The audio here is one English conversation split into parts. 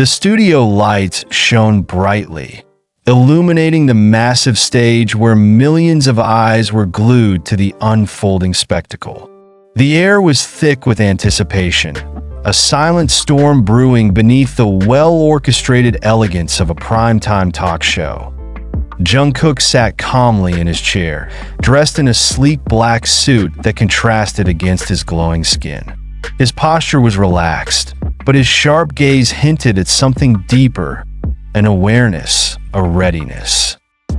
The studio lights shone brightly, illuminating the massive stage where millions of eyes were glued to the unfolding spectacle. The air was thick with anticipation, a silent storm brewing beneath the well-orchestrated elegance of a primetime talk show. Jungkook sat calmly in his chair, dressed in a sleek black suit that contrasted against his glowing skin. His posture was relaxed, but his sharp gaze hinted at something deeper, an awareness, a readiness.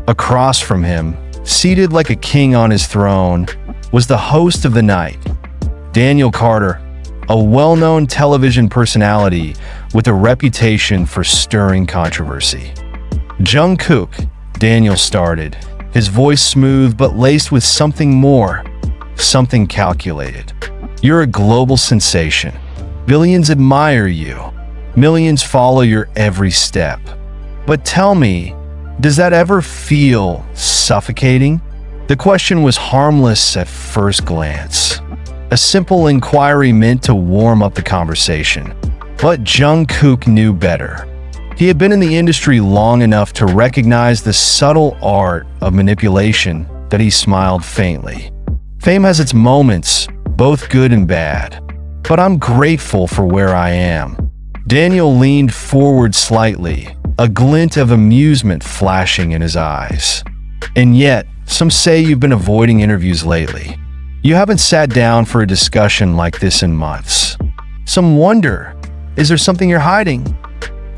Across from him, seated like a king on his throne, was the host of the night, Daniel Carter, a well-known television personality with a reputation for stirring controversy. Jungkook, Daniel started, his voice smooth but laced with something more, something calculated. You're a global sensation. Billions admire you. Millions follow your every step. But tell me, does that ever feel suffocating? The question was harmless at first glance. A simple inquiry meant to warm up the conversation. But Jungkook knew better. He had been in the industry long enough to recognize the subtle art of manipulation that he smiled faintly. Fame has its moments, both good and bad. But I'm grateful for where I am. Daniel leaned forward slightly, a glint of amusement flashing in his eyes. And yet, some say you've been avoiding interviews lately. You haven't sat down for a discussion like this in months. Some wonder, is there something you're hiding?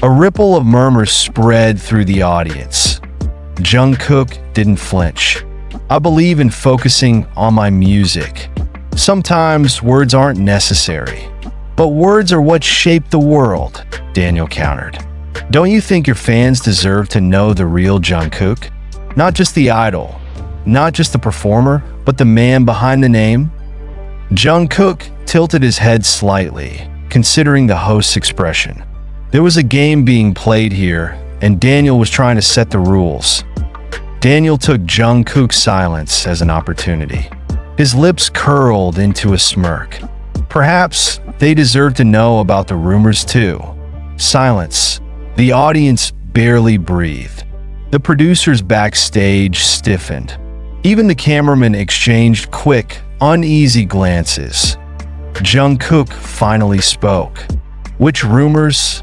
A ripple of murmurs spread through the audience. Jungkook didn't flinch. I believe in focusing on my music. Sometimes words aren't necessary, but words are what shape the world, Daniel countered. Don't you think your fans deserve to know the real Jungkook? Not just the idol, not just the performer, but the man behind the name? Jungkook tilted his head slightly, considering the host's expression. There was a game being played here, and Daniel was trying to set the rules. Daniel took Jungkook's silence as an opportunity. His lips curled into a smirk. Perhaps they deserve to know about the rumors too. Silence. The audience barely breathed. The producers backstage stiffened. Even the cameramen exchanged quick, uneasy glances. Jungkook finally spoke. Which rumors?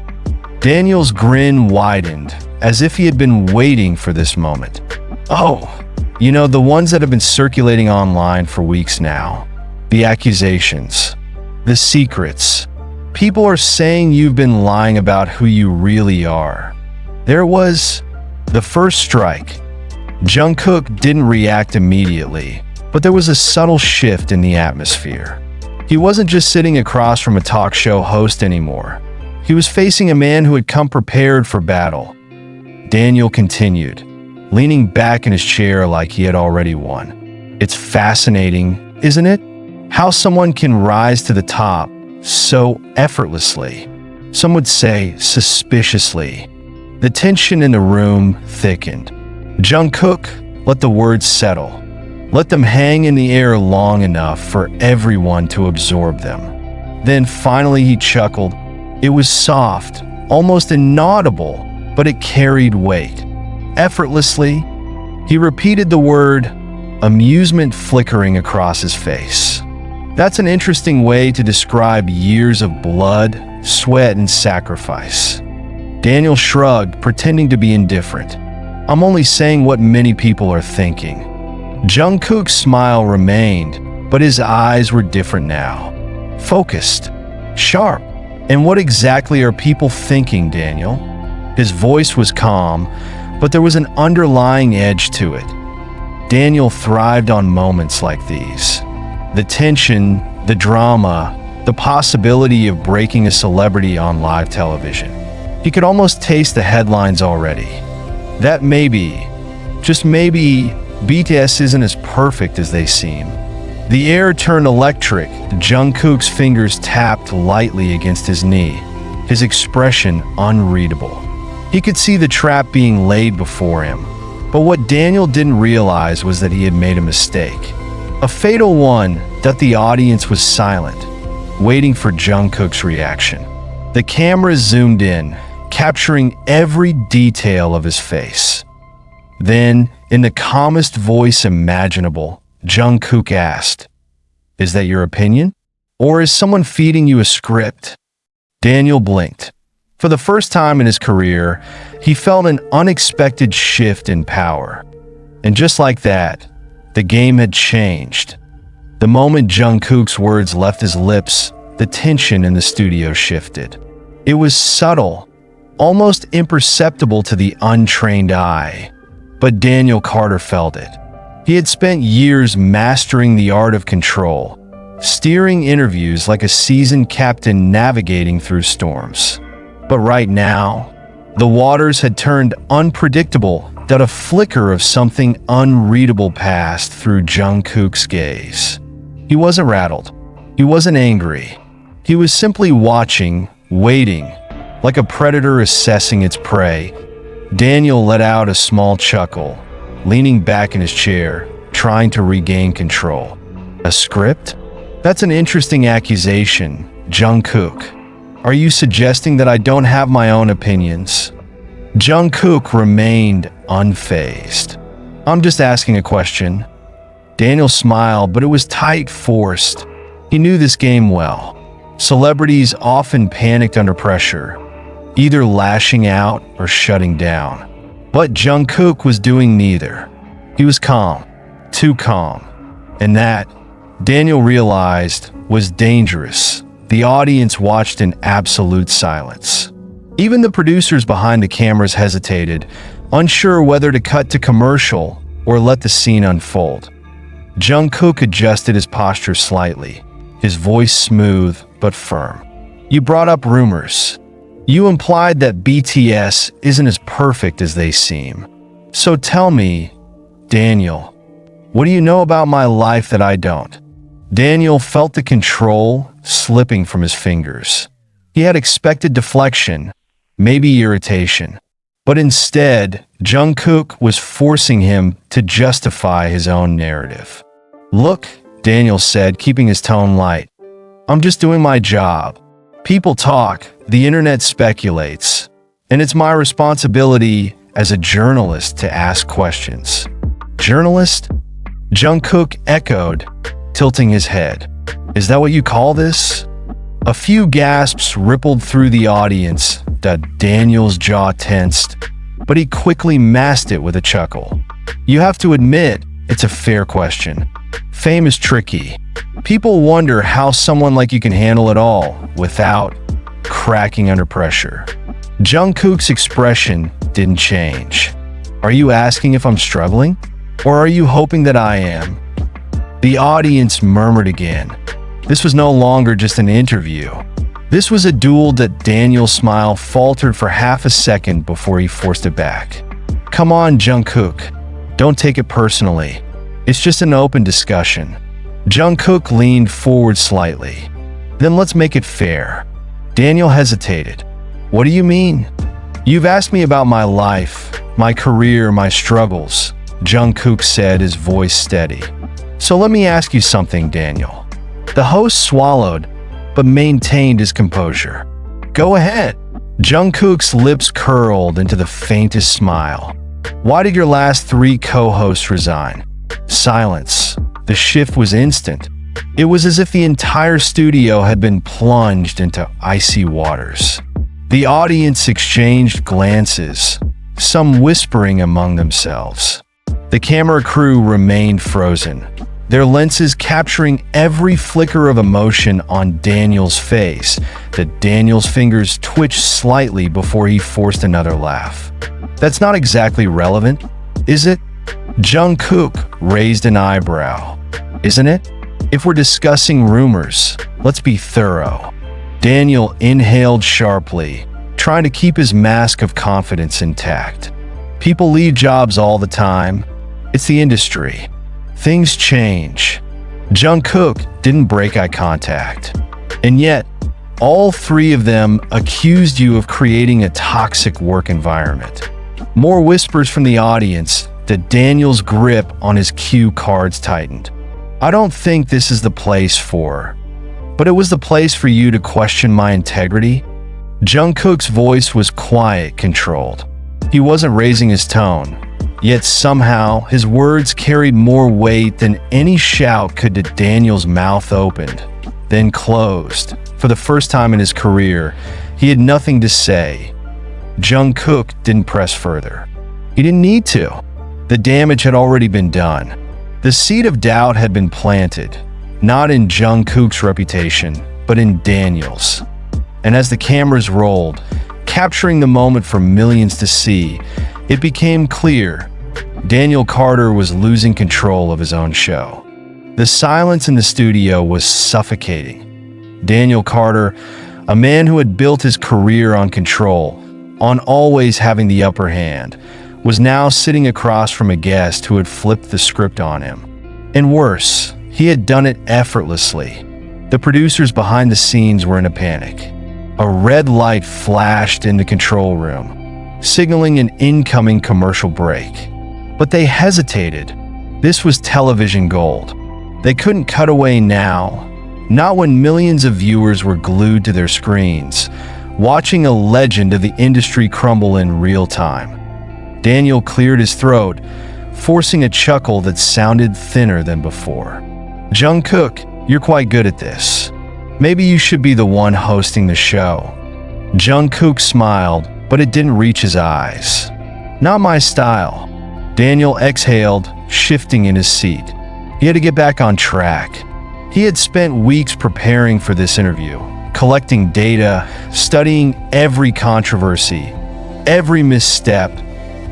Daniel's grin widened, as if he had been waiting for this moment. Oh, you know, the ones that have been circulating online for weeks now. The accusations. The secrets. People are saying you've been lying about who you really are. There was the first strike. Jungkook didn't react immediately, but there was a subtle shift in the atmosphere. He wasn't just sitting across from a talk show host anymore. He was facing a man who had come prepared for battle. Daniel continued, leaning back in his chair like he had already won. It's fascinating, isn't it? How someone can rise to the top so effortlessly. Some would say suspiciously. The tension in the room thickened. Jungkook let the words settle. Let them hang in the air long enough for everyone to absorb them. Then finally he chuckled. It was soft, almost inaudible, but it carried weight. Effortlessly, he repeated the word, amusement flickering across his face. That's an interesting way to describe years of blood, sweat, and sacrifice. Daniel shrugged, pretending to be indifferent. I'm only saying what many people are thinking. Jungkook's smile remained, but his eyes were different now. Focused, sharp. And what exactly are people thinking, Daniel? His voice was calm, but there was an underlying edge to it. Daniel thrived on moments like these. The tension, the drama, the possibility of breaking a celebrity on live television. He could almost taste the headlines already. That maybe, just maybe, BTS isn't as perfect as they seem. The air turned electric. Jungkook's fingers tapped lightly against his knee, his expression unreadable. He could see the trap being laid before him, but what Daniel didn't realize was that he had made a mistake. A fatal one that the audience was silent, waiting for Jungkook's reaction. The camera zoomed in, capturing every detail of his face. Then, in the calmest voice imaginable, Jungkook asked, "Is that your opinion? Or is someone feeding you a script?" Daniel blinked. For the first time in his career, he felt an unexpected shift in power. And just like that, the game had changed. The moment Jungkook's words left his lips, the tension in the studio shifted. It was subtle, almost imperceptible to the untrained eye. But Daniel Carter felt it. He had spent years mastering the art of control, steering interviews like a seasoned captain navigating through storms. But right now, the waters had turned unpredictable that a flicker of something unreadable passed through Jungkook's gaze. He wasn't rattled. He wasn't angry. He was simply watching, waiting, like a predator assessing its prey. Daniel let out a small chuckle, leaning back in his chair, trying to regain control. A script? That's an interesting accusation, Jungkook. Are you suggesting that I don't have my own opinions? Jungkook remained unfazed. I'm just asking a question. Daniel smiled, but it was tight, forced. He knew this game well. Celebrities often panicked under pressure, either lashing out or shutting down. But Jungkook was doing neither. He was calm, too calm. And that, Daniel realized, was dangerous. The audience watched in absolute silence. Even the producers behind the cameras hesitated, unsure whether to cut to commercial or let the scene unfold. Jungkook adjusted his posture slightly, his voice smooth but firm. "You brought up rumors. You implied that BTS isn't as perfect as they seem. So tell me, Daniel, what do you know about my life that I don't?" Daniel felt the control slipping from his fingers. He had expected deflection, maybe irritation. But instead, Jungkook was forcing him to justify his own narrative. "Look," Daniel said, keeping his tone light, "I'm just doing my job. People talk, the internet speculates, and it's my responsibility as a journalist to ask questions." "Journalist?" Jungkook echoed, tilting his head. "Is that what you call this?" A few gasps rippled through the audience. Daniel's jaw tensed, but he quickly masked it with a chuckle. "You have to admit, it's a fair question. Fame is tricky. People wonder how someone like you can handle it all without cracking under pressure." Jungkook's expression didn't change. "Are you asking if I'm struggling? Or are you hoping that I am?" The audience murmured again. This was no longer just an interview. This was a duel that Daniel's smile faltered for half a second before he forced it back. "Come on, Jungkook. Don't take it personally. It's just an open discussion." Jungkook leaned forward slightly. "Then let's make it fair." Daniel hesitated. "What do you mean?" "You've asked me about my life, my career, my struggles," Jungkook said, his voice steady. "So let me ask you something, Daniel." The host swallowed, but maintained his composure. "Go ahead." Jungkook's lips curled into the faintest smile. "Why did your last 3 co-hosts resign?" Silence. The shift was instant. It was as if the entire studio had been plunged into icy waters. The audience exchanged glances, some whispering among themselves. The camera crew remained frozen, their lenses capturing every flicker of emotion on Daniel's face. Daniel's fingers twitched slightly before he forced another laugh. "That's not exactly relevant, is it?" Jungkook raised an eyebrow. "Isn't it? If we're discussing rumors, let's be thorough." Daniel inhaled sharply, trying to keep his mask of confidence intact. "People leave jobs all the time. It's the industry. Things change." Jungkook didn't break eye contact. And yet, all 3 of them accused you of creating a toxic work environment. More whispers from the audience. Daniel's grip on his cue cards tightened. "I don't think this is the place for..." "But it was the place for you to question my integrity?" Jungkook's voice was quiet, controlled. He wasn't raising his tone, yet somehow his words carried more weight than any shout could. Daniel's mouth opened, then closed. For the first time in his career, he had nothing to say. Jungkook didn't press further. He didn't need to. The damage had already been done. The seed of doubt had been planted, not in Jungkook's reputation, but in Daniel's. And as the cameras rolled, capturing the moment for millions to see, it became clear Daniel Carter was losing control of his own show. The silence in the studio was suffocating. Daniel Carter, a man who had built his career on control, on always having the upper hand, was now sitting across from a guest who had flipped the script on him. And worse, he had done it effortlessly. The producers behind the scenes were in a panic. A red light flashed in the control room, signaling an incoming commercial break. But they hesitated. This was television gold. They couldn't cut away now, not when millions of viewers were glued to their screens, watching a legend of the industry crumble in real time. Daniel cleared his throat, forcing a chuckle that sounded thinner than before. "Jungkook, you're quite good at this. Maybe you should be the one hosting the show." Jungkook smiled, but it didn't reach his eyes. "Not my style." Daniel exhaled, shifting in his seat. He had to get back on track. He had spent weeks preparing for this interview, collecting data, studying every controversy, every misstep,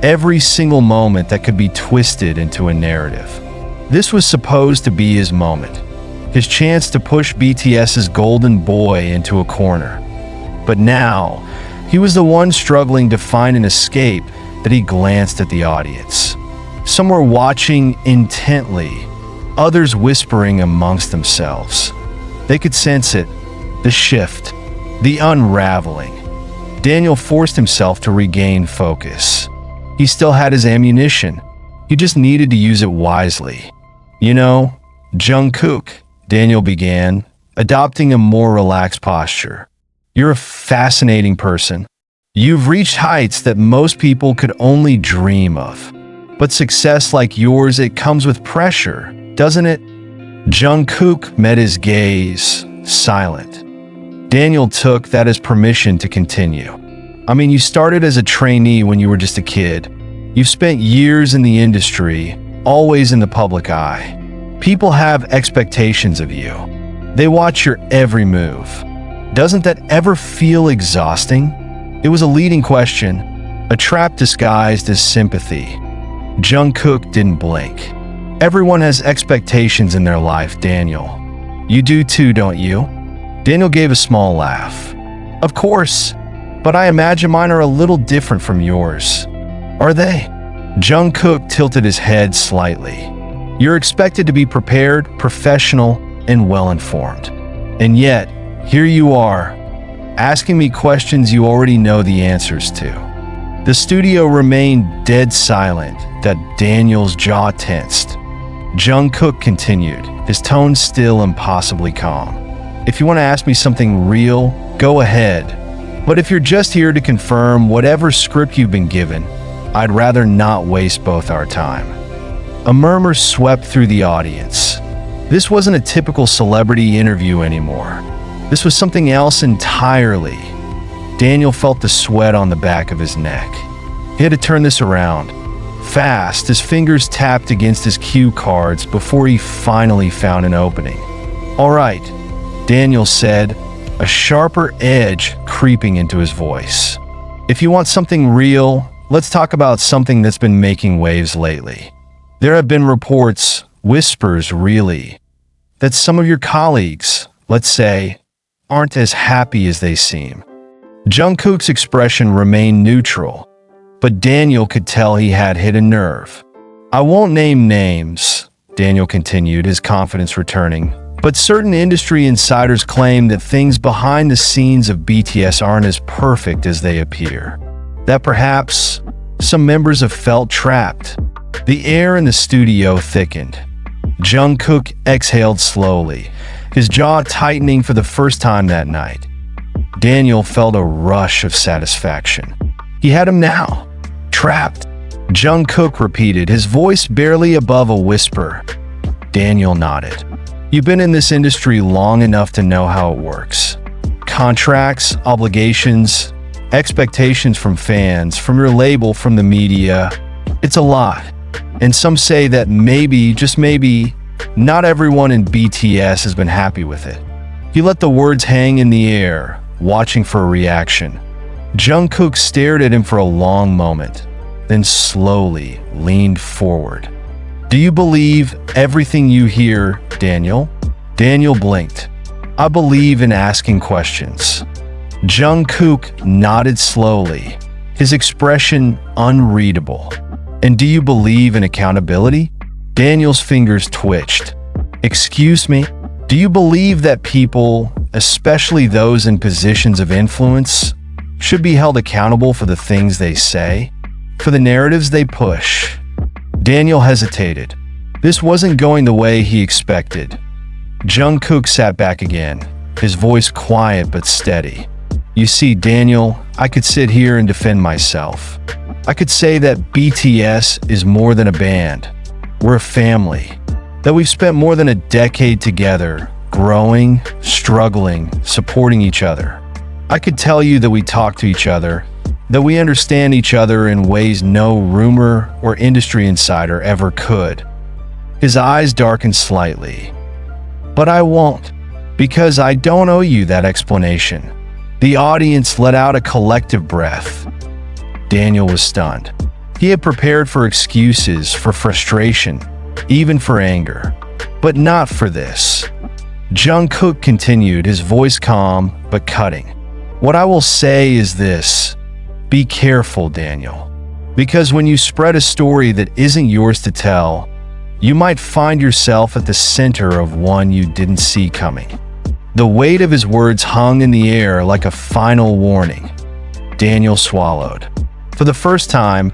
every single moment that could be twisted into a narrative. This was supposed to be his moment, his chance to push BTS's golden boy into a corner. But now, he was the one struggling to find an escape. That he glanced at the audience. Some were watching intently, others whispering amongst themselves. They could sense it, the shift, the unraveling. Daniel forced himself to regain focus. He still had his ammunition. He just needed to use it wisely. "You know, Jungkook," Daniel began, adopting a more relaxed posture. "You're a fascinating person. You've reached heights that most people could only dream of. But success like yours, it comes with pressure, doesn't it?" Jungkook met his gaze, silent. Daniel took that as permission to continue. "I mean, you started as a trainee when you were just a kid. You've spent years in the industry, always in the public eye. People have expectations of you. They watch your every move. Doesn't that ever feel exhausting?" It was a leading question, a trap disguised as sympathy. Jungkook didn't blink. "Everyone has expectations in their life, Daniel. You do too, don't you?" Daniel gave a small laugh. "Of course, but I imagine mine are a little different from yours." "Are they?" Jungkook tilted his head slightly. "You're expected to be prepared, professional, and well-informed. And yet, here you are, asking me questions you already know the answers to." The studio remained dead silent, that Daniel's jaw tensed. Jungkook continued, his tone still impossibly calm. "If you want to ask me something real, go ahead. But if you're just here to confirm whatever script you've been given, I'd rather not waste both our time." A murmur swept through the audience. This wasn't a typical celebrity interview anymore. This was something else entirely. Daniel felt the sweat on the back of his neck. He had to turn this around. Fast, his fingers tapped against his cue cards before he finally found an opening. "All right," Daniel said, a sharper edge creeping into his voice. "If you want something real, let's talk about something that's been making waves lately. There have been reports, whispers really, that some of your colleagues, let's say, aren't as happy as they seem." Jungkook's expression remained neutral, but Daniel could tell he had hit a nerve. "I won't name names," Daniel continued, his confidence returning, "but certain industry insiders claim that things behind the scenes of BTS aren't as perfect as they appear. That perhaps some members have felt trapped." The air in the studio thickened. Jungkook exhaled slowly, his jaw tightening for the first time that night. Daniel felt a rush of satisfaction. He had him now. Trapped. Jungkook repeated, his voice barely above a whisper. Daniel nodded. You've been in this industry long enough to know how it works. Contracts, obligations, expectations from fans, from your label, from the media. It's a lot. And some say that maybe, just maybe, not everyone in BTS has been happy with it. He let the words hang in the air, watching for a reaction. Jungkook stared at him for a long moment, then slowly leaned forward. Do you believe everything you hear, Daniel? Daniel blinked. I believe in asking questions. Jungkook nodded slowly, his expression unreadable. And do you believe in accountability? Daniel's fingers twitched. Excuse me? Do you believe that people, especially those in positions of influence, should be held accountable for the things they say, for the narratives they push? Daniel hesitated. This wasn't going the way he expected. Jungkook sat back again, his voice quiet but steady. You see, Daniel, I could sit here and defend myself. I could say that BTS is more than a band. We're a family. That we've spent more than a decade together, growing, struggling, supporting each other. I could tell you that we talk to each other, that we understand each other in ways no rumor or industry insider ever could. His eyes darkened slightly. But I won't, because I don't owe you that explanation. The audience let out a collective breath. Daniel was stunned. He had prepared for excuses, for frustration, even for anger, but not for this. Jungkook continued, his voice calm but cutting. What I will say is this. Be careful, Daniel. Because when you spread a story that isn't yours to tell, you might find yourself at the center of one you didn't see coming. The weight of his words hung in the air like a final warning. Daniel swallowed. For the first time,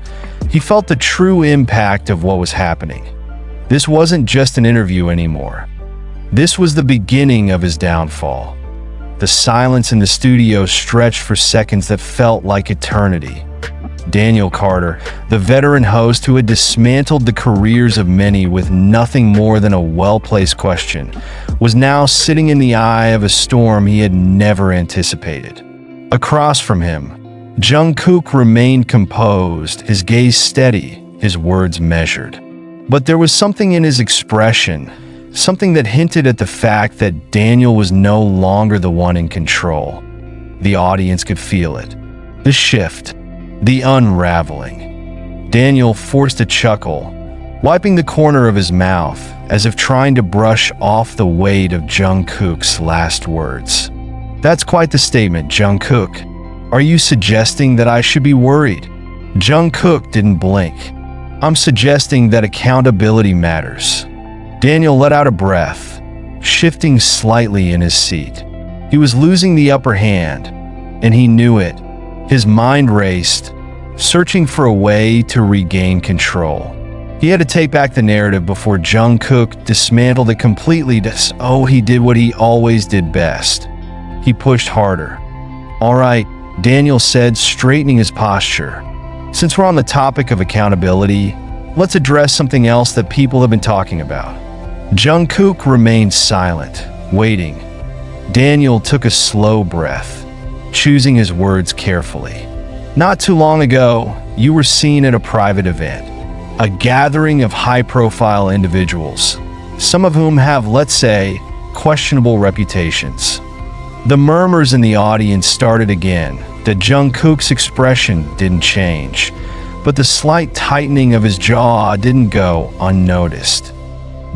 he felt the true impact of what was happening. This wasn't just an interview anymore. This was the beginning of his downfall. The silence in the studio stretched for seconds that felt like eternity. Daniel Carter, the veteran host who had dismantled the careers of many with nothing more than a well-placed question, was now sitting in the eye of a storm he had never anticipated. Across from him, Jungkook remained composed, his gaze steady, his words measured. But there was something in his expression, something that hinted at the fact that Daniel was no longer the one in control. The audience could feel it. The shift. The unraveling. Daniel forced a chuckle, wiping the corner of his mouth as if trying to brush off the weight of Jungkook's last words. That's quite the statement, Jungkook. Are you suggesting that I should be worried? Jungkook didn't blink. I'm suggesting that accountability matters. Daniel let out a breath, shifting slightly in his seat. He was losing the upper hand, and he knew it. His mind raced, searching for a way to regain control. He had to take back the narrative before Jungkook dismantled it completely. He did what he always did best. He pushed harder. All right, Daniel said, straightening his posture. Since we're on the topic of accountability, let's address something else that people have been talking about. Jungkook remained silent, waiting. Daniel took a slow breath, choosing his words carefully. Not too long ago, you were seen at a private event, a gathering of high-profile individuals, some of whom have, let's say, questionable reputations. The murmurs in the audience started again. That Jungkook's expression didn't change, but the slight tightening of his jaw didn't go unnoticed.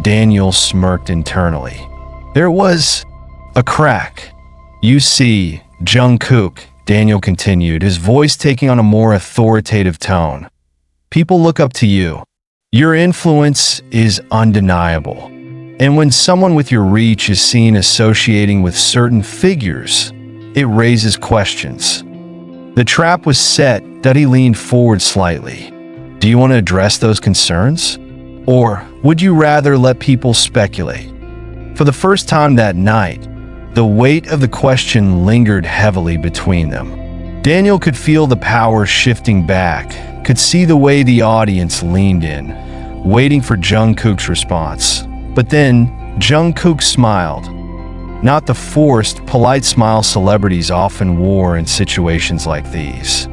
Daniel smirked internally. There was a crack. You see, Jungkook, Daniel continued, his voice taking on a more authoritative tone. People look up to you. Your influence is undeniable. And when someone with your reach is seen associating with certain figures, it raises questions. The trap was set that he leaned forward slightly. Do you want to address those concerns? Or would you rather let people speculate? For the first time that night, The weight of the question lingered heavily between them. Daniel could feel the power shifting back, could see the way the audience leaned in, waiting for Jungkook's response. But then, Jungkook smiled. Not the forced, polite smile celebrities often wore in situations like these.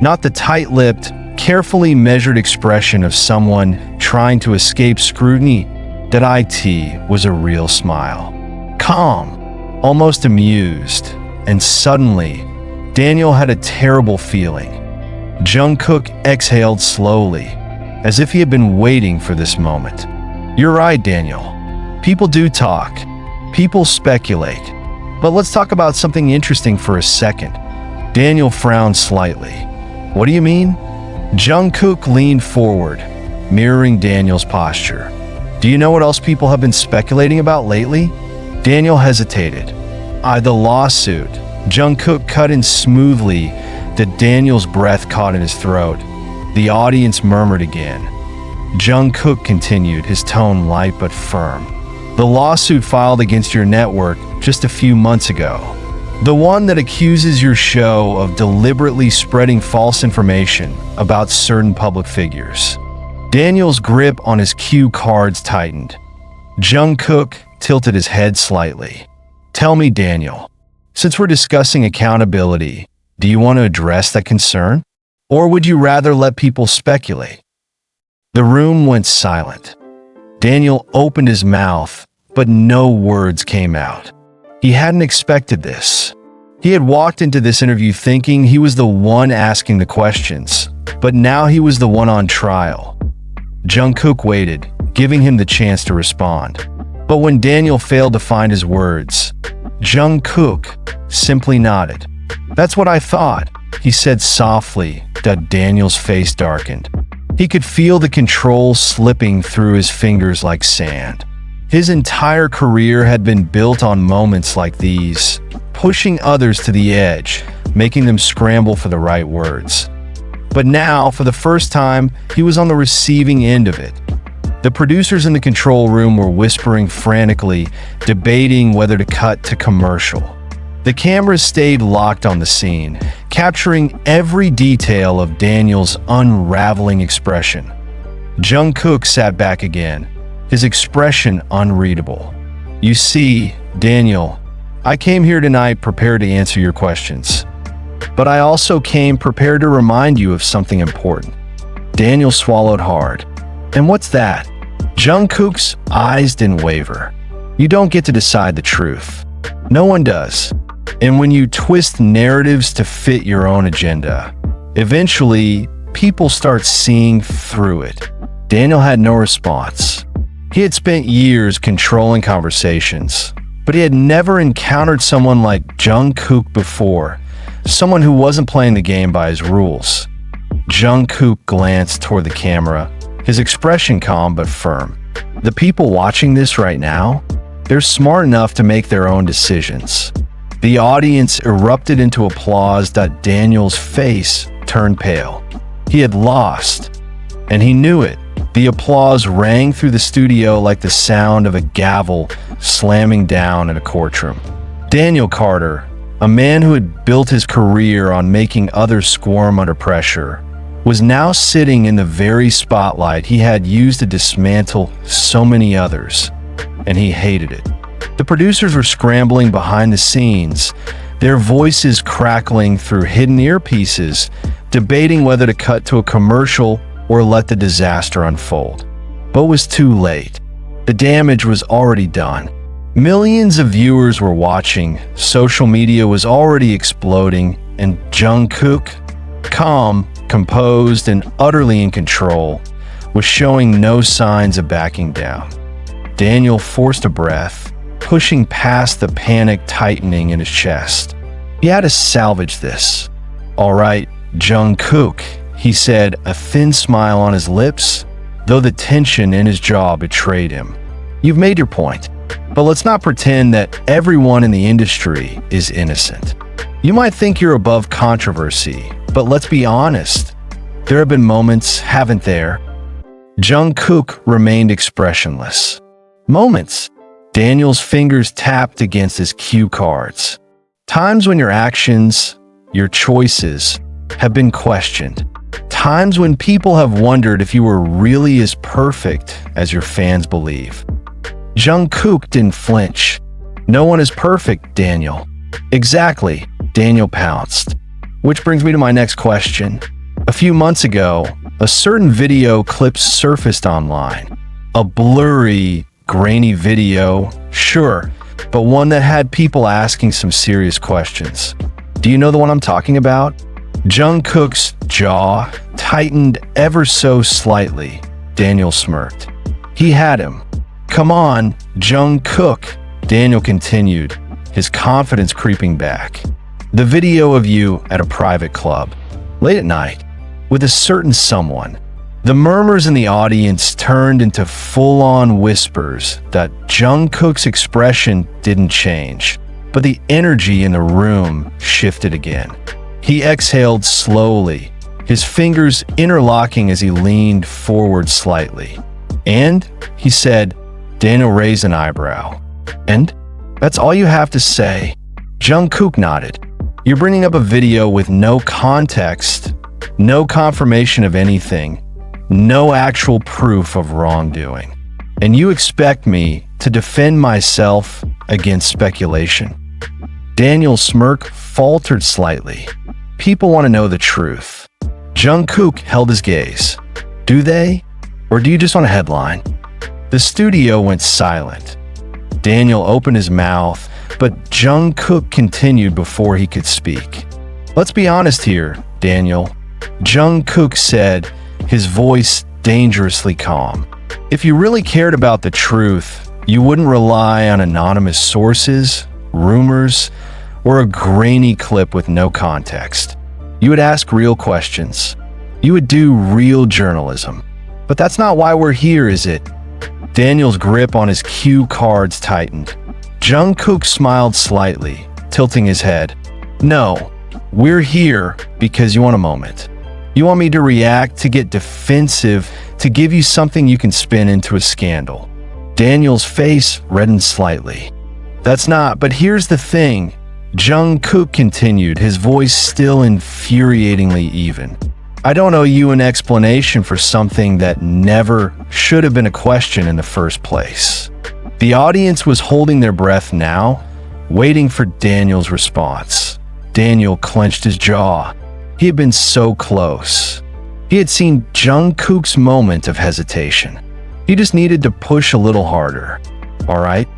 Not the tight-lipped, carefully measured expression of someone trying to escape scrutiny. That IT was a real smile. Calm, almost amused, and suddenly, Daniel had a terrible feeling. Jungkook exhaled slowly, as if he had been waiting for this moment. You're right, Daniel. People do talk. People speculate. But let's talk about something interesting for a second. Daniel frowned slightly. What do you mean? Jungkook leaned forward, mirroring Daniel's posture. Do you know what else people have been speculating about lately? Daniel hesitated. The lawsuit. Jungkook cut in smoothly that Daniel's breath caught in his throat. The audience murmured again. Jungkook continued, his tone light but firm. The lawsuit filed against your network just a few months ago. The one that accuses your show of deliberately spreading false information about certain public figures. Daniel's grip on his cue cards tightened. Jungkook tilted his head slightly. Tell me, Daniel, since we're discussing accountability, do you want to address that concern? Or would you rather let people speculate? The room went silent. Daniel opened his mouth, but no words came out. He hadn't expected this. He had walked into this interview thinking he was the one asking the questions, but now he was the one on trial. Jungkook waited, giving him the chance to respond. But when Daniel failed to find his words, Jungkook simply nodded. That's what I thought, he said softly. Daniel's face darkened. He could feel the control slipping through his fingers like sand. His entire career had been built on moments like these, pushing others to the edge, making them scramble for the right words. But now, for the first time, he was on the receiving end of it. The producers in the control room were whispering frantically, debating whether to cut to commercial. The cameras stayed locked on the scene, capturing every detail of Daniel's unraveling expression. Jungkook sat back again, his expression unreadable. You see, Daniel, I came here tonight prepared to answer your questions. But I also came prepared to remind you of something important. Daniel swallowed hard. And what's that? Jungkook's eyes didn't waver. You don't get to decide the truth. No one does. And when you twist narratives to fit your own agenda, eventually, people start seeing through it. Daniel had no response. He had spent years controlling conversations, but he had never encountered someone like Jungkook before, someone who wasn't playing the game by his rules. Jungkook glanced toward the camera, his expression calm but firm. The people watching this right now, they're smart enough to make their own decisions. The audience erupted into applause. Daniel's face turned pale. He had lost, and he knew it. The applause rang through the studio like the sound of a gavel slamming down in a courtroom. Daniel Carter, a man who had built his career on making others squirm under pressure, was now sitting in the very spotlight he had used to dismantle so many others, and he hated it. The producers were scrambling behind the scenes, their voices crackling through hidden earpieces, debating whether to cut to a commercial or let the disaster unfold. But it was too late. The damage was already done. Millions of viewers were watching, social media was already exploding, and Jungkook, calm, composed, and utterly in control, was showing no signs of backing down. Daniel forced a breath, pushing past the panic tightening in his chest. He had to salvage this. All right, Jungkook, he said, a thin smile on his lips, though the tension in his jaw betrayed him. You've made your point, but let's not pretend that everyone in the industry is innocent. You might think you're above controversy, but let's be honest. There have been moments, haven't there? Jungkook remained expressionless. Moments. Daniel's fingers tapped against his cue cards. Times when your actions, your choices, have been questioned. Times when people have wondered if you were really as perfect as your fans believe. Jungkook didn't flinch. No one is perfect, Daniel. Exactly, Daniel pounced. Which brings me to my next question. A few months ago, a certain video clip surfaced online. A blurry, grainy video, sure, but one that had people asking some serious questions. Do you know the one I'm talking about? Jungkook's jaw tightened ever so slightly. Daniel smirked. He had him. Come on, Jungkook, Daniel continued, his confidence creeping back. The video of you at a private club, late at night, with a certain someone. The murmurs in the audience turned into full-on whispers that Jungkook's expression didn't change, but the energy in the room shifted again. He exhaled slowly, his fingers interlocking as he leaned forward slightly. And, he said, Daniel raised an eyebrow. And? That's all you have to say. Jungkook nodded. You're bringing up a video with no context, no confirmation of anything, no actual proof of wrongdoing. And you expect me to defend myself against speculation. Daniel's smirk faltered slightly. People want to know the truth. Jungkook held his gaze. Do they? Or do you just want a headline? The studio went silent. Daniel opened his mouth, but Jungkook continued before he could speak. Let's be honest here, Daniel. Jungkook said, his voice dangerously calm. If you really cared about the truth, you wouldn't rely on anonymous sources, rumors, or a grainy clip with no context. You would ask real questions. You would do real journalism. But that's not why we're here, is it? Daniel's grip on his cue cards tightened. Jungkook smiled slightly, tilting his head. No, we're here because you want a moment. You want me to react, to get defensive, to give you something you can spin into a scandal. Daniel's face reddened slightly. That's not, but here's the thing. Jungkook continued, his voice still infuriatingly even. I don't owe you an explanation for something that never should have been a question in the first place. The audience was holding their breath now, waiting for Daniel's response. Daniel clenched his jaw. He had been so close. He had seen Jungkook's moment of hesitation. He just needed to push a little harder. All right,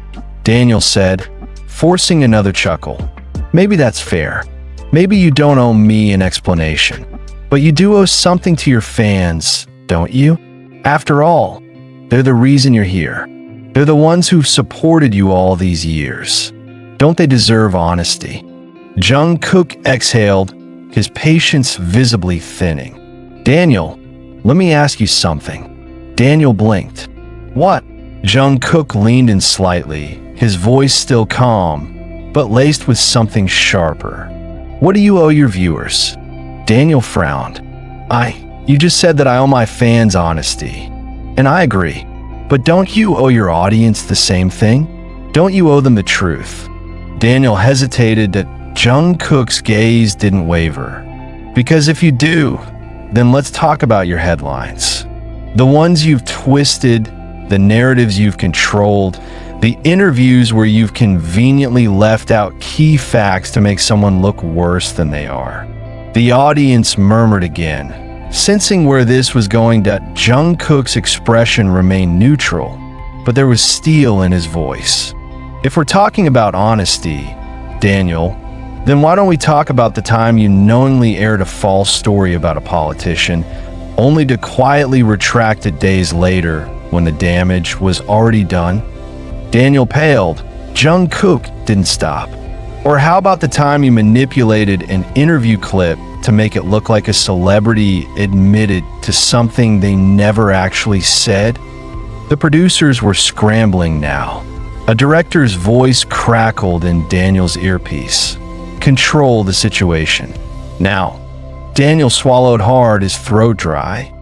Daniel said, forcing another chuckle. Maybe that's fair. Maybe you don't owe me an explanation. But you do owe something to your fans, don't you? After all, they're the reason you're here. They're the ones who've supported you all these years. Don't they deserve honesty? Jungkook exhaled, his patience visibly thinning. Daniel, let me ask you something. Daniel blinked. What? Jungkook leaned in slightly, his voice still calm, but laced with something sharper. What do you owe your viewers? Daniel frowned. You just said that I owe my fans honesty. And I agree. But don't you owe your audience the same thing? Don't you owe them the truth? Daniel hesitated, that Jungkook's gaze didn't waver. Because if you do, then let's talk about your headlines. The ones you've twisted, the narratives you've controlled, the interviews where you've conveniently left out key facts to make someone look worse than they are. The audience murmured again, sensing where this was going. That Jungkook's expression remained neutral, but there was steel in his voice. If we're talking about honesty, Daniel, then why don't we talk about the time you knowingly aired a false story about a politician, only to quietly retract it days later when the damage was already done? Daniel paled. Jungkook didn't stop. Or how about the time you manipulated an interview clip to make it look like a celebrity admitted to something they never actually said? The producers were scrambling now. A director's voice crackled in Daniel's earpiece. Control the situation. Now. Daniel swallowed hard, his throat dry.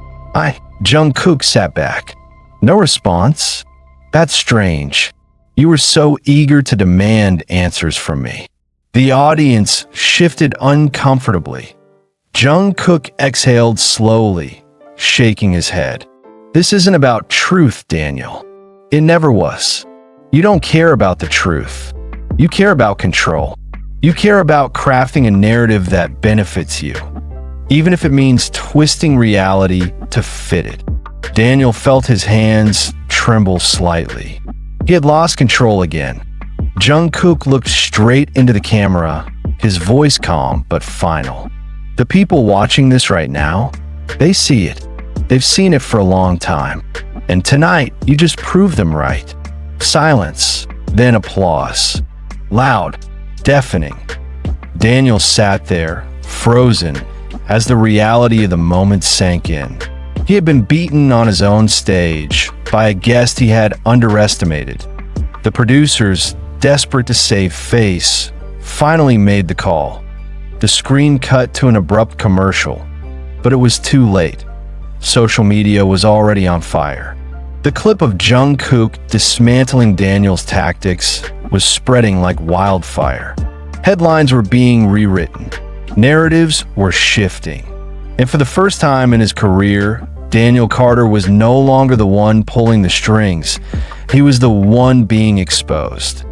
Jungkook sat back. No response. That's strange. You were so eager to demand answers from me." The audience shifted uncomfortably. Jungkook exhaled slowly, shaking his head. "This isn't about truth, Daniel. It never was. You don't care about the truth. You care about control. You care about crafting a narrative that benefits you, even if it means twisting reality to fit it." Daniel felt his hands tremble slightly. He had lost control again. Jungkook looked straight into the camera, his voice calm but final. "The people watching this right now, they see it. They've seen it for a long time. And tonight, you just proved them right." Silence, then applause. Loud, deafening. Daniel sat there, frozen, as the reality of the moment sank in. He had been beaten on his own stage by a guest he had underestimated. The producers, desperate to save face, finally made the call. The screen cut to an abrupt commercial, but it was too late. Social media was already on fire. The clip of Jungkook dismantling Daniel's tactics was spreading like wildfire. Headlines were being rewritten. Narratives were shifting. And for the first time in his career, Daniel Carter was no longer the one pulling the strings. He was the one being exposed.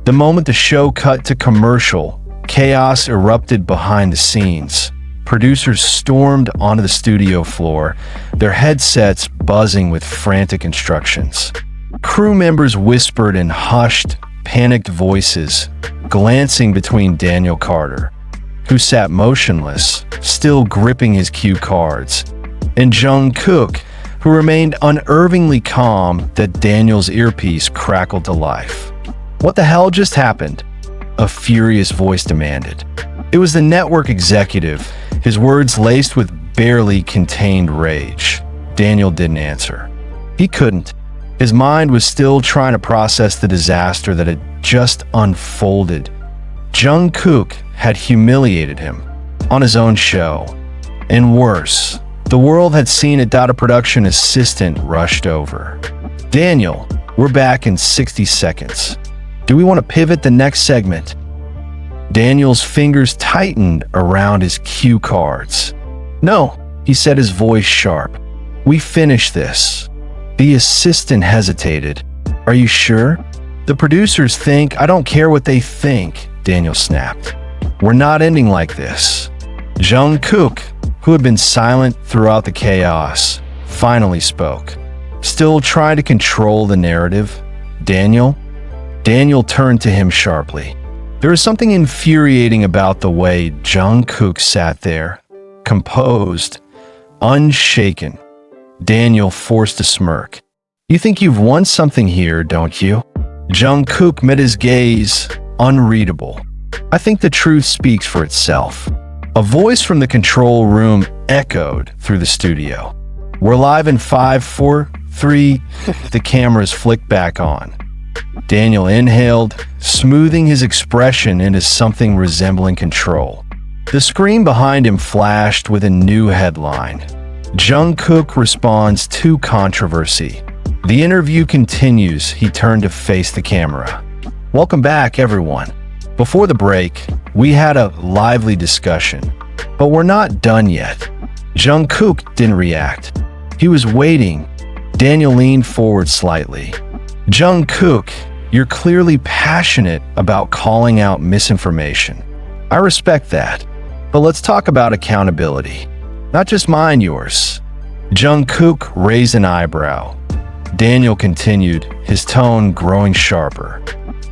The moment the show cut to commercial, chaos erupted behind the scenes. Producers stormed onto the studio floor, their headsets buzzing with frantic instructions. Crew members whispered in hushed, panicked voices, glancing between Daniel Carter, who sat motionless, still gripping his cue cards, and Jungkook, who remained unervingly calm that Daniel's earpiece crackled to life. "What the hell just happened?" a furious voice demanded. It was the network executive, his words laced with barely contained rage. Daniel didn't answer. He couldn't. His mind was still trying to process the disaster that had just unfolded. Jungkook had humiliated him on his own show. And worse, the world had seen it. A production assistant rushed over. "Daniel, we're back in 60 seconds. Do we want to pivot the next segment?" Daniel's fingers tightened around his cue cards. "No," he said, his voice sharp. "We finished this." The assistant hesitated. "Are you sure?" "The producers think." "I don't care what they think," Daniel snapped. "We're not ending like this." Jungkook, who had been silent throughout the chaos, finally spoke, still trying to control the narrative. "Daniel?" Daniel turned to him sharply. There was something infuriating about the way Jungkook sat there, composed, unshaken. Daniel forced a smirk. "You think you've won something here, don't you?" Jungkook met his gaze, unreadable. "I think the truth speaks for itself." A voice from the control room echoed through the studio. "We're live in 5, 4, 3. The cameras flicked back on. Daniel inhaled, smoothing his expression into something resembling control. The screen behind him flashed with a new headline. Jungkook responds to controversy. The interview continues. He turned to face the camera. "Welcome back, everyone. Before the break, we had a lively discussion, but we're not done yet." Jungkook didn't react. He was waiting. Daniel leaned forward slightly. "Jungkook, you're clearly passionate about calling out misinformation. I respect that, but let's talk about accountability. Not just mine, yours." Jungkook raised an eyebrow. Daniel continued, his tone growing sharper.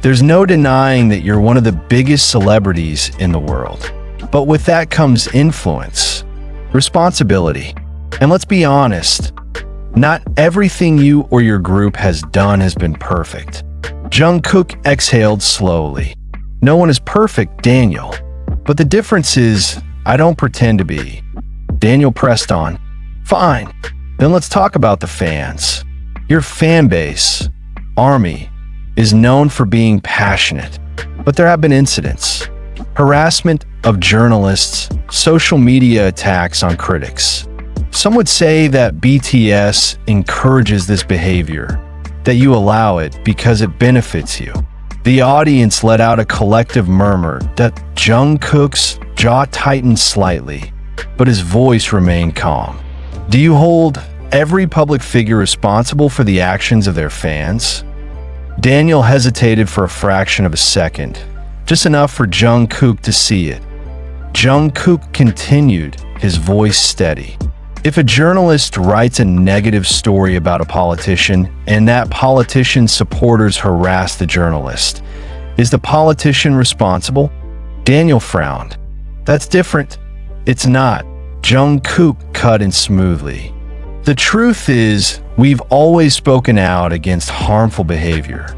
"There's no denying that you're one of the biggest celebrities in the world. But with that comes influence, responsibility. And let's be honest, not everything you or your group has done has been perfect." Jungkook exhaled slowly. "No one is perfect, Daniel. But the difference is, I don't pretend to be." Daniel pressed on. "Fine. Then let's talk about the fans. Your fan base, Army, is known for being passionate. But there have been incidents. Harassment of journalists, social media attacks on critics. Some would say that BTS encourages this behavior. that you allow it because it benefits you. The audience let out a collective murmur that Jungkook's jaw tightened slightly, but his voice remained calm. Do you hold every public figure responsible for the actions of their fans? Daniel hesitated for a fraction of a second, just enough for Jungkook to see it. Jungkook continued, his voice steady. If a journalist writes a negative story about a politician and that politician's supporters harass the journalist, is the politician responsible? Daniel frowned. That's different. It's not. Jungkook cut in smoothly. The truth is, we've always spoken out against harmful behavior.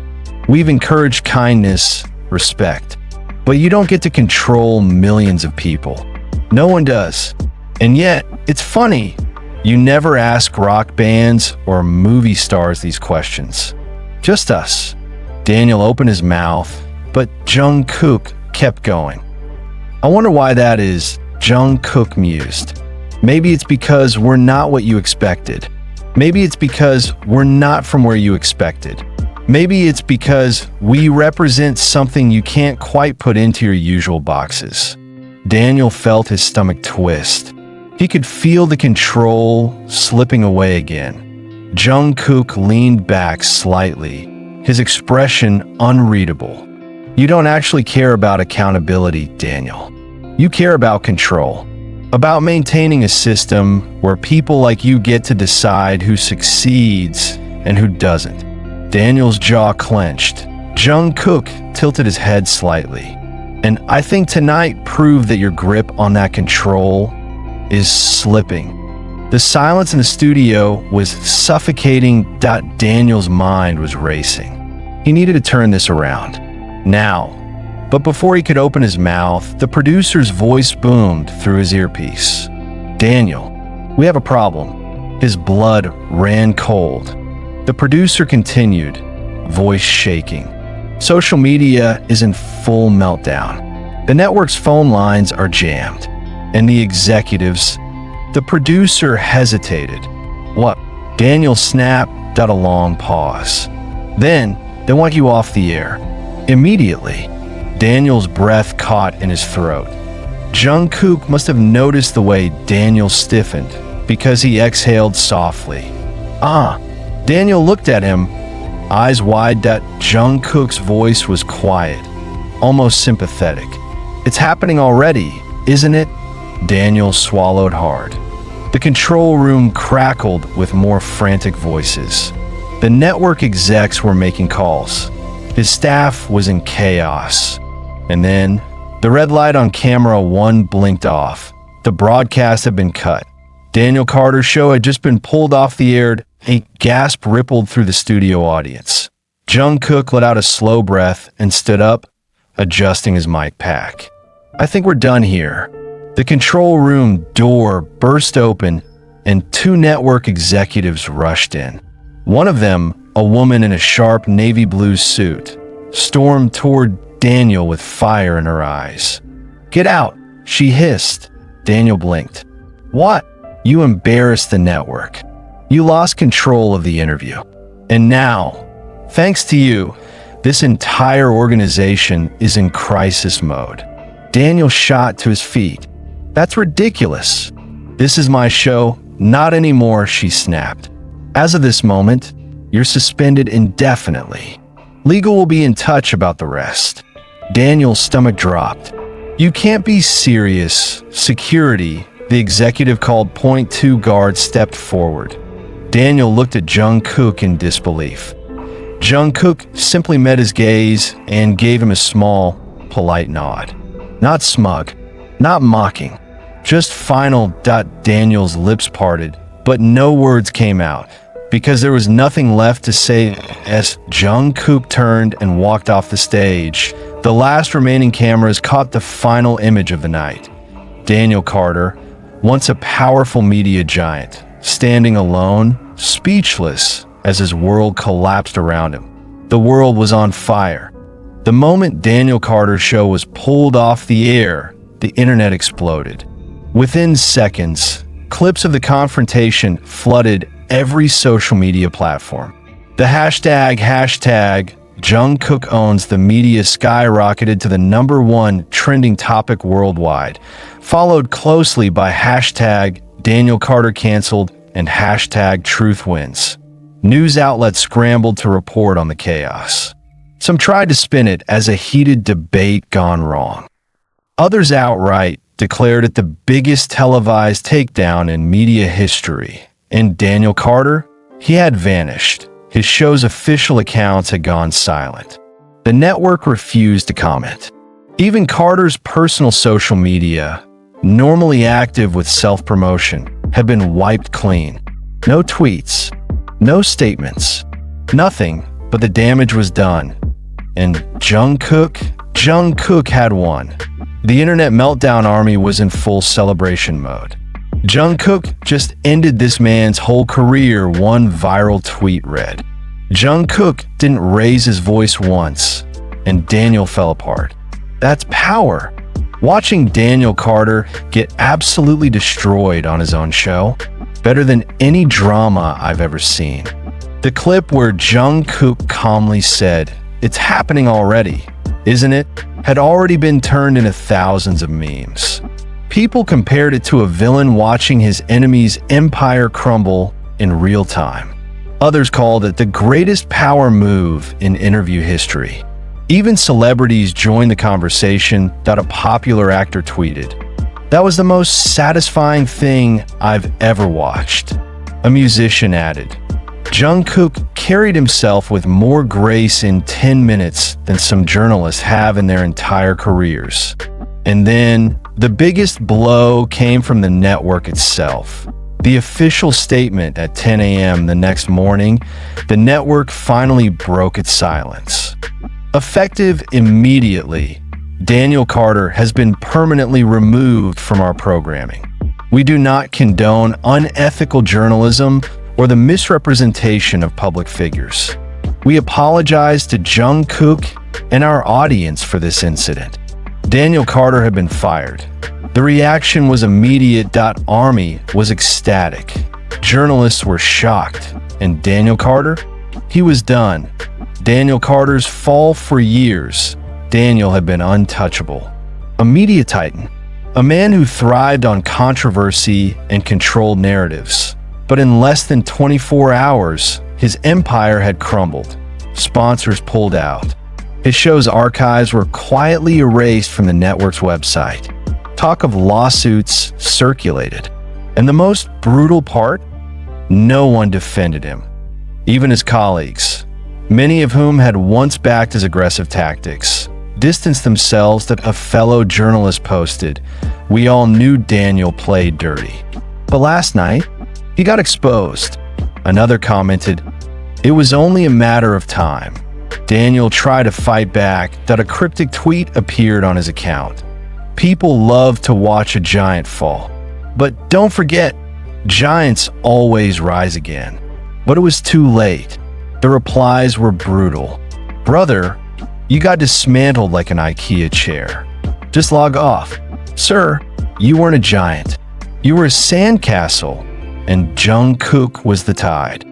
We've encouraged kindness, respect. But you don't get to control millions of people. No one does. And yet, it's funny. You never ask rock bands or movie stars these questions. Just us. Daniel opened his mouth, but Jungkook kept going. I wonder why that is, Jungkook mused. Maybe it's because we're not what you expected. Maybe it's because we're not from where you expected. Maybe it's because we represent something you can't quite put into your usual boxes. Daniel felt his stomach twist. He could feel the control slipping away again. Jungkook leaned back slightly, his expression unreadable. You don't actually care about accountability, Daniel. You care about control. About maintaining a system where people like you get to decide who succeeds and who doesn't. Daniel's jaw clenched. Jungkook tilted his head slightly. And I think tonight proved that your grip on that control is slipping. The silence in the studio was suffocating. Daniel's mind was racing. He needed to turn this around. Now. But before he could open his mouth, the producer's voice boomed through his earpiece. Daniel, we have a problem. His blood ran cold. The producer continued, voice shaking. Social media is in full meltdown. The network's phone lines are jammed. And the executives, the producer hesitated. What? Daniel snapped. A long pause. Then, they want you off the air. Immediately. Daniel's breath caught in his throat. Jungkook must have noticed the way Daniel stiffened because he exhaled softly. Daniel looked at him, eyes wide. Jungkook's voice was quiet, almost sympathetic. It's happening already, isn't it? Daniel swallowed hard. The control room crackled with more frantic voices. The network execs were making calls. His staff was in chaos. And then, the red light on camera 1 blinked off. The broadcast had been cut. Daniel Carter's show had just been pulled off the air. A gasp rippled through the studio audience. Jungkook let out a slow breath and stood up, adjusting his mic pack. I think we're done here. The control room door burst open, and 2 network executives rushed in. One of them, a woman in a sharp navy blue suit, stormed toward Daniel with fire in her eyes. Get out, she hissed. Daniel blinked. What? You embarrassed the network. You lost control of the interview. And now, thanks to you, this entire organization is in crisis mode. Daniel shot to his feet. That's ridiculous. This is my show. Not anymore, she snapped. As of this moment, you're suspended indefinitely. Legal will be in touch about the rest. Daniel's stomach dropped. You can't be serious. Security, the executive called Point 2 guard, stepped forward. Daniel looked at Jungkook in disbelief. Jungkook simply met his gaze and gave him a small, polite nod. Not smug, not mocking, just final. Daniel's lips parted, but no words came out, because there was nothing left to say. As Jungkook turned and walked off the stage, the last remaining cameras caught the final image of the night. Daniel Carter, once a powerful media giant, standing alone, speechless, as his world collapsed around him. The world was on fire. The moment Daniel Carter's show was pulled off the air, the internet exploded. Within seconds, clips of the confrontation flooded every social media platform. The hashtag Jungkook owns the media skyrocketed to the #1 trending topic worldwide, followed closely by hashtag Daniel Carter canceled and hashtag truth wins. News outlets scrambled to report on the chaos. Some tried to spin it as a heated debate gone wrong. Others outright declared it the biggest televised takedown in media history. And Daniel Carter? He had vanished. His show's official accounts had gone silent. The network refused to comment. Even Carter's personal social media, normally active with self-promotion, had been wiped clean. No tweets, no statements, nothing, but the damage was done. And Jungkook had won. The internet meltdown army was in full celebration mode. Jungkook just ended this man's whole career, one viral tweet read. Jungkook didn't raise his voice once, and Daniel fell apart. That's power. Watching Daniel Carter get absolutely destroyed on his own show, better than any drama I've ever seen. The clip where Jungkook calmly said, "It's happening already, isn't it?" had already been turned into thousands of memes. People compared it to a villain watching his enemy's empire crumble in real time. Others called it the greatest power move in interview history. Even celebrities joined the conversation that a popular actor tweeted. "That was the most satisfying thing I've ever watched." A musician added, "Jungkook carried himself with more grace in 10 minutes than some journalists have in their entire careers." And then, the biggest blow came from the network itself. The official statement at 10 a.m. the next morning, the network finally broke its silence. Effective immediately, Daniel Carter has been permanently removed from our programming. We do not condone unethical journalism or the misrepresentation of public figures. We apologize to Jungkook and our audience for this incident. Daniel Carter had been fired. The reaction was immediate. Army was ecstatic. Journalists were shocked. And Daniel Carter? He was done. Daniel Carter's fall for years. Daniel had been untouchable. A media titan. A man who thrived on controversy and controlled narratives. But in less than 24 hours, his empire had crumbled. Sponsors pulled out. His show's archives were quietly erased from the network's website. Talk of lawsuits circulated. And the most brutal part? No one defended him. Even his colleagues, many of whom had once backed his aggressive tactics, distanced themselves. That a fellow journalist posted, "We all knew Daniel played dirty. But last night, he got exposed." Another commented, "It was only a matter of time." Daniel tried to fight back. That a cryptic tweet appeared on his account. People love to watch a giant fall. But don't forget, giants always rise again. But it was too late. The replies were brutal. "Brother, you got dismantled like an IKEA chair. Just log off. Sir, you weren't a giant. You were a sandcastle." And Jungkook was the tide.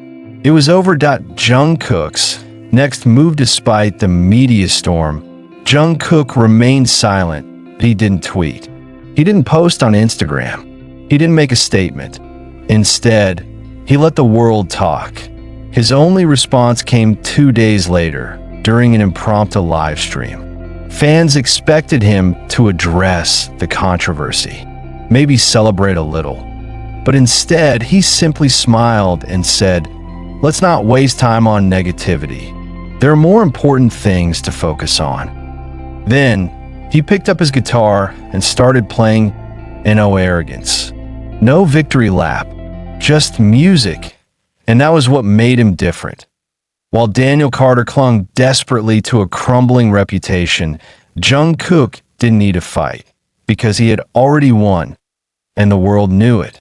It was over. Jungkook's next move, despite the media storm, Jungkook remained silent. He didn't tweet. He didn't post on Instagram. He didn't make a statement. Instead, he let the world talk. His only response came 2 days later, during an impromptu live stream. Fans expected him to address the controversy, maybe celebrate a little. But instead, he simply smiled and said, "Let's not waste time on negativity. There are more important things to focus on." Then, he picked up his guitar and started playing. No arrogance. No victory lap. Just music. And that was what made him different. While Daniel Carter clung desperately to a crumbling reputation, Jungkook didn't need to fight, because he had already won, and the world knew it.